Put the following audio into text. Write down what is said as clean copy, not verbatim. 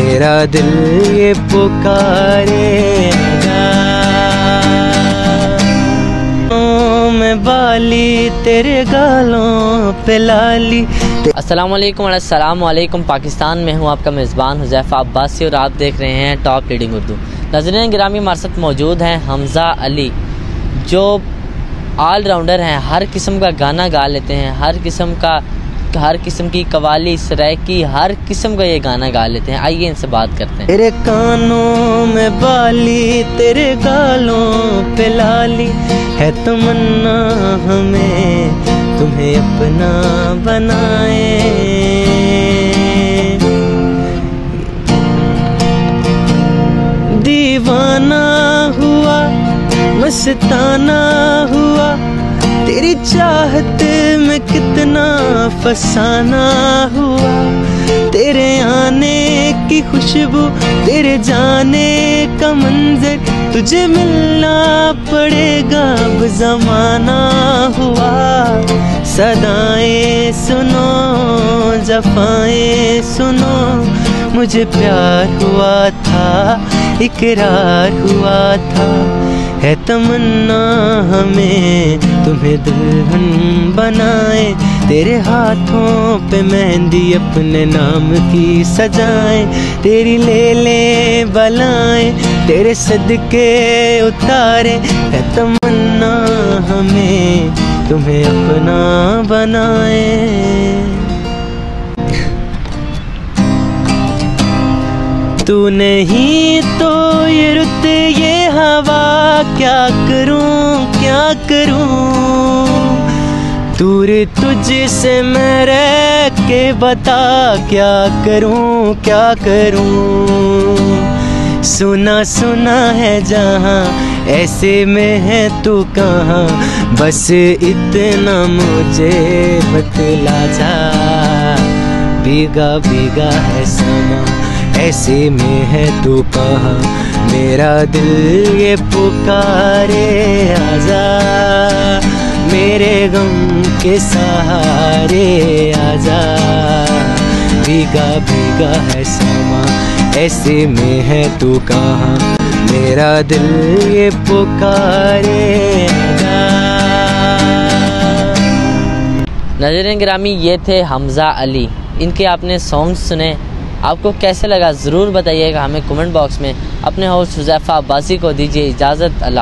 मेरा दिल ये पुकारे मैं बाली तेरे गालों पे लाली। अस्सलामुअलैकुम पाकिस्तान में हूँ आपका मेज़बान हुज़ैफ़ा अब्बासी और आप देख रहे हैं टॉप लीडिंग उर्दू। नाज़रीन गिरामी हमारे साथ मौजूद हैं हमज़ा अली, जो ऑलराउंडर हैं, हर किस्म का गाना गा लेते हैं, हर किस्म की कवाली सराइकी हर किस्म का ये गाना गा लेते हैं। आइए इनसे बात करते हैं। तेरे कानों में बाली तेरे गालों पे लाली है तमन्ना हमें तुम्हें अपना बनाए। दीवाना हुआ मस्ताना हुआ तेरी चाहत में कितना फसाना हुआ। तेरे आने की खुशबू तेरे जाने का मंजर तुझे मिलना पड़ेगा अब ज़माना हुआ। सदाएं सुनो जफ़ाएं सुनो मुझे प्यार हुआ था इकरार हुआ था। है तमन्ना हमें तुम्हें दुल्हन बनाए। तेरे हाथों पे मेहंदी अपने नाम की सजाएं। तेरी ले बलाएं तेरे सदके उतारे। है तमन्ना हमें तुम्हें अपना बनाए। तू नहीं तो ये रुत ये हवा क्या करूं दूर तुझसे मैं रह के बता क्या करूं। सुना है जहां ऐसे में है तू कहाँ, बस इतना मुझे बतला जा। भीगा है समा ऐसे में है तू कहाँ, मेरा दिल ये पुकारे आजा। मेरे गम के सहारे आजा। भीगा है समा ऐसे में है तू कहाँ, मेरा दिल ये पुकारे आजा। नाज़रीन गिरामी ये थे हमज़ा अली, इनके आपने सॉन्ग्स सुने, आपको कैसे लगा ज़रूर बताइएगा हमें कमेंट बॉक्स में। अपने होस्ट हुज़ैफ़ा अब्बासी को दीजिए इजाज़त। अल्लाह।